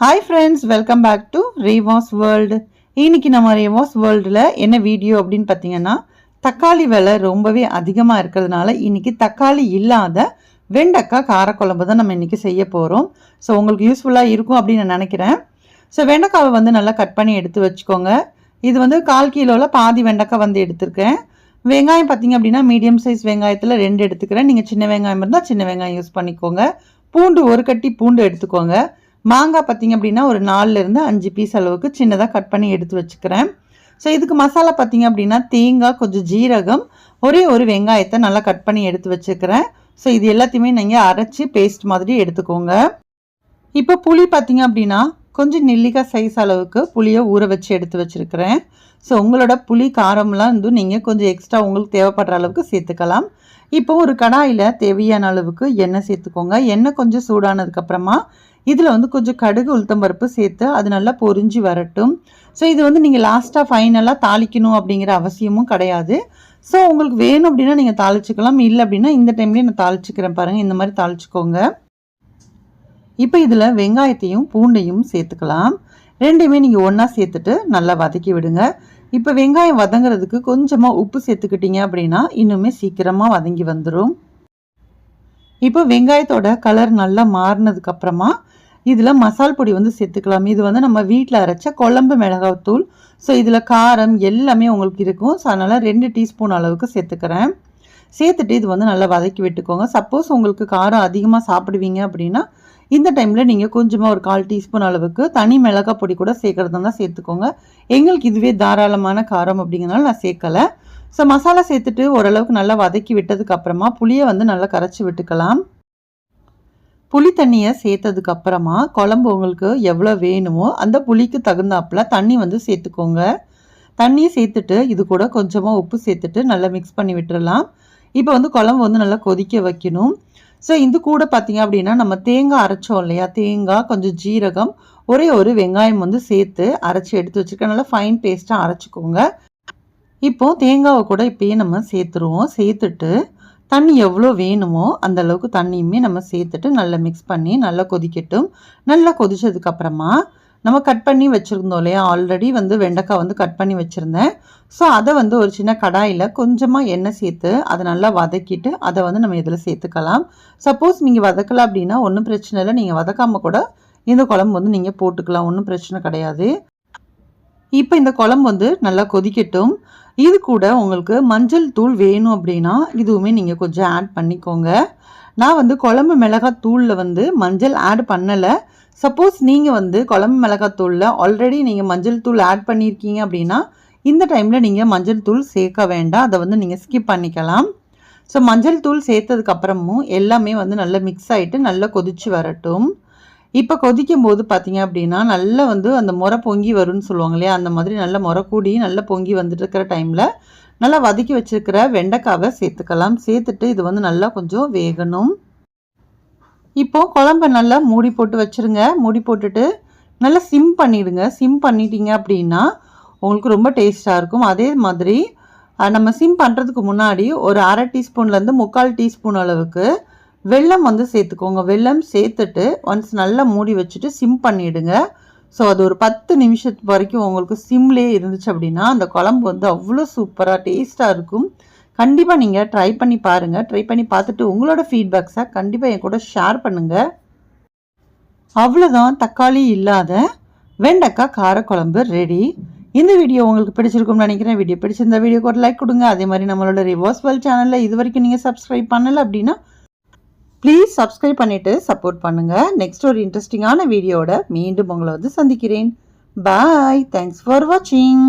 Hi friends, welcome back to Reva's World. இன்னைக்கு நம்ம Reva's Worldல என்ன வீடியோ அப்படினு பாத்தீங்கன்னா தக்காளி விலை ரொம்பவே அதிகமா இருக்கிறதுனால இன்னைக்கு தக்காளி இல்லாத வெண்டைக்காய் காரக்குழம்பு தான் நம்ம இன்னைக்கு செய்ய போறோம். சோ உங்களுக்கு யூஸ்ஃபுல்லா இருக்கும் அப்படி நான் நினைக்கிறேன். சோ வெண்டைக்காவை வந்து நல்லா கட் பண்ணி எடுத்து வச்சுக்கோங்க. இது வந்து 1/4 கிலோல பாதி வெண்டைக்காய் வந்து எடுத்துர்க்கேன். வெங்காயம் பாத்தீங்க அப்படினா மீடியம் சைஸ் வெங்காயத்துல 2 எடுத்துக்கிறேன். நீங்க சின்ன வெங்காயம் இருந்தா சின்ன வெங்காயம் யூஸ் பண்ணிக்கோங்க. பூண்டு ஒரு கட்டி பூண்டு எடுத்துக்கோங்க. மாங்காய் பாத்தீங்க அப்படினா ஒரு 4 இருந்து 5 பீஸ் அளவுக்கு சின்னதா கட் பண்ணி எடுத்து வச்சுக்கிறேன். சோ இதுக்கு மசாலா பாத்தீங்க அப்படினா தேங்காய், கொஞ்சம் ஜீரகம், ஒரே ஒரு வெங்காயத்தை நல்லா கட் பண்ணி எடுத்து வச்சுக்கிறேன். சோ இது எல்லாத்தையுமே நீங்க அரைச்சு பேஸ்ட் மாதிரி எடுத்துக்கோங்க. இப்போ புளி பாத்தீங்க அப்படினா கொஞ்சம் நெல்லிக்காய் சைஸ் அளவுக்கு புளியை ஊற வச்சு எடுத்து வச்சிருக்கிறேன். சோ உங்களோட புளி காரம்லாம் வந்து நீங்க கொஞ்சம் எக்ஸ்ட்ரா உங்களுக்கு தேவைப்படுற அளவுக்கு சேர்த்துக்கலாம். இப்போ ஒரு கடாயில தேவையான அளவுக்கு எண்ணெய் சேர்த்துக்கோங்க. எண்ணெய் கொஞ்சம் சூடானதுக்கு அப்புறமா இதுல வந்து கொஞ்சம் கடுகு உளுத்தம்பருப்பு சேர்த்து அது நல்லா பொரிஞ்சு வரட்டும். ஸோ இது வந்து நீங்கள் லாஸ்ட்டாக ஃபைனலாக தாளிக்கணும் அப்படிங்கிற அவசியமும் கிடையாது. ஸோ உங்களுக்கு வேணும் அப்படின்னா நீங்கள் தாளிச்சுக்கலாம், இல்லை அப்படின்னா இந்த டைம்லேயே நான் தாளிச்சுக்கிறேன் பாருங்கள், இந்த மாதிரி தாளிச்சுக்கோங்க. இப்போ இதில் வெங்காயத்தையும் பூண்டையும் சேர்த்துக்கலாம். ரெண்டையுமே நீங்கள் ஒன்றா சேர்த்துட்டு நல்லா வதக்கி விடுங்க. இப்போ வெங்காயம் வதங்கிறதுக்கு கொஞ்சமாக உப்பு சேர்த்துக்கிட்டீங்க அப்படின்னா இன்னுமே சீக்கிரமாக வதங்கி வந்துடும். இப்போ வெங்காயத்தோட கலர் நல்லா மாறினதுக்கு அப்புறமா இதில் மசால் பொடி வந்து சேர்த்துக்கலாம். இது வந்து நம்ம வீட்டில் அரைச்ச குழம்பு மிளகாய்த்தூள். ஸோ இதில் காரம் எல்லாமே உங்களுக்கு இருக்கும். ஸோ அதனால் 2 டீஸ்பூன் அளவுக்கு சேர்த்துக்கிறேன். சேர்த்துட்டு இது வந்து நல்லா வதக்கி விட்டுக்கோங்க. சப்போஸ் உங்களுக்கு காரம் அதிகமாக சாப்பிடுவீங்க அப்படின்னா இந்த டைமில் நீங்கள் கொஞ்சமாக ஒரு 1/4 டீஸ்பூன் அளவுக்கு தனி மிளகாய் பொடி கூட சேர்க்குறது தான் சேர்த்துக்கோங்க. எங்களுக்கு இதுவே தாராளமான காரம் அப்படிங்கிறனால நான் சேர்க்கலை. ஸோ மசாலா சேர்த்துட்டு ஓரளவுக்கு நல்லா வதக்கி விட்டதுக்கு அப்புறமா புளியை வந்து நல்லா கரைச்சி விட்டுக்கலாம். புளி தண்ணியை சேர்த்ததுக்கு அப்புறமா குழம்பு உங்களுக்கு எவ்வளோ வேணுமோ அந்த புளிக்கு தகுந்தாப்புல தண்ணி வந்து சேர்த்துக்கோங்க. தண்ணியை சேர்த்துட்டு இது கூட கொஞ்சமாக உப்பு சேர்த்துட்டு நல்லா மிக்ஸ் பண்ணி விட்டுறலாம். இப்போ வந்து குழம்பு வந்து நல்லா கொதிக்க வைக்கணும். ஸோ இது கூட பார்த்தீங்க அப்படின்னா நம்ம தேங்காய் அரைச்சோம் இல்லையா, தேங்காய், கொஞ்சம் ஜீரகம், ஒரே ஒரு வெங்காயம் வந்து சேர்த்து அரைச்சி எடுத்து வச்சுருக்கேன். நல்லா ஃபைன் பேஸ்ட்டாக அரைச்சிக்கோங்க. இப்போ தேங்காவை கூட இப்பயே நம்ம சேர்த்துருவோம். சேர்த்துட்டு தண்ணி எவ்வளோ வேணுமோ அந்த அளவுக்கு தண்ணியுமே நம்ம சேர்த்துட்டு நல்லா மிக்ஸ் பண்ணி நல்லா கொதிக்கட்டும். நல்லா கொதிச்சதுக்கு அப்புறமா நம்ம கட் பண்ணி வச்சுருந்தோம் இல்லையா, ஆல்ரெடி வந்து வெண்டைக்காய் வந்து கட் பண்ணி வச்சுருந்தேன். ஸோ அதை வந்து ஒரு சின்ன கடாயில் கொஞ்சமாக எண்ணெய் சேர்த்து அதை நல்லா வதக்கிட்டு அதை வந்து நம்ம இதில் சேர்த்துக்கலாம். சப்போஸ் நீங்கள் வதக்கலை அப்படின்னா ஒன்றும் பிரச்சனை இல்லை, நீங்கள் வதக்காமல் கூட இந்த குழம்பு வந்து நீங்கள் போட்டுக்கலாம், ஒன்றும் பிரச்சனை கிடையாது. இப்போ இந்த குழம்பு வந்து நல்லா கொதிக்கட்டும். இது கூட உங்களுக்கு மஞ்சள் தூள் வேணும் அப்படின்னா இதுவுமே நீங்கள் கொஞ்சம் ஆட் பண்ணிக்கோங்க. நான் வந்து குழம்பு மிளகாய் தூளில் வந்து மஞ்சள் ஆட் பண்ணலை. சப்போஸ் நீங்கள் வந்து குழம்பு மிளகாய் தூளில் ஆல்ரெடி நீங்கள் மஞ்சள் தூள் ஆட் பண்ணியிருக்கீங்க அப்படின்னா இந்த டைமில் நீங்கள் மஞ்சள் தூள் சேர்க்க வேண்டாம், அதை வந்து நீங்கள் ஸ்கிப் பண்ணிக்கலாம். ஸோ மஞ்சள் தூள் சேர்த்ததுக்கப்புறமும் எல்லாமே வந்து நல்லா மிக்ஸ் ஆகிட்டு நல்லா கொதிச்சு வரட்டும். இப்போ கொதிக்கும் போது பார்த்தீங்க அப்படின்னா நல்லா வந்து அந்த முறை பொங்கி வரும்னு சொல்லுவாங்க இல்லையா, அந்த மாதிரி நல்லா முறை கூடி நல்லா பொங்கி வந்துட்டு இருக்கிற டைமில் நல்லா வதக்கி வச்சுருக்கிற வெண்டைக்காவை சேர்த்துக்கலாம். சேர்த்துட்டு இது வந்து நல்லா கொஞ்சம் வேகணும். இப்போது குழம்பை நல்லா மூடி போட்டு வச்சுருங்க. மூடி போட்டுட்டு நல்லா சிம் பண்ணிவிடுங்க. சிம் பண்ணிட்டீங்க அப்படின்னா உங்களுக்கு ரொம்ப டேஸ்ட்டாக இருக்கும். அதே மாதிரி நம்ம சிம் பண்ணுறதுக்கு முன்னாடி ஒரு 1/2 டீஸ்பூன்லேருந்து 3/4 டீஸ்பூன் அளவுக்கு வெல்லம் வந்து சேர்த்துக்கோங்க. வெல்லம் சேர்த்துட்டு ஒன்ஸ் நல்லா மூடி வச்சுட்டு சிம் பண்ணிவிடுங்க. ஸோ அது ஒரு 10 நிமிஷத்து வரைக்கும் உங்களுக்கு சிம்லேயே இருந்துச்சு அப்படின்னா அந்த குழம்பு வந்து அவ்வளோ சூப்பராக டேஸ்ட்டாக இருக்கும். கண்டிப்பாக நீங்கள் ட்ரை பண்ணி பாருங்கள். ட்ரை பண்ணி பார்த்துட்டு உங்களோட ஃபீட்பேக்ஸை கண்டிப்பாக என் கூட ஷேர் பண்ணுங்கள். அவ்வளோதான், தக்காளி இல்லாத வெண்டைக்காய் காரக்குழம்பு ரெடி. இந்த வீடியோ உங்களுக்கு பிடிச்சிருக்கும்னு நினைக்கிறேன். வீடியோ பிடிச்சிருந்த வீடியோக்கு ஒரு லைக் கொடுங்க. அதே மாதிரி நம்மளோட ரிவாஸ் வேர்ல்ட் சேனலில் இது வரைக்கும் நீங்கள் சப்ஸ்கிரைப் பண்ணலை அப்படின்னா ப்ளீஸ் சப்ஸ்கிரைப் பண்ணிவிட்டு சப்போர்ட் பண்ணுங்கள். நெக்ஸ்ட் ஒரு இன்ட்ரெஸ்டிங்கான வீடியோட மீண்டும் உங்களை வந்து சந்திக்கிறேன். பாய். தேங்க்ஸ் ஃபார் வாட்சிங்.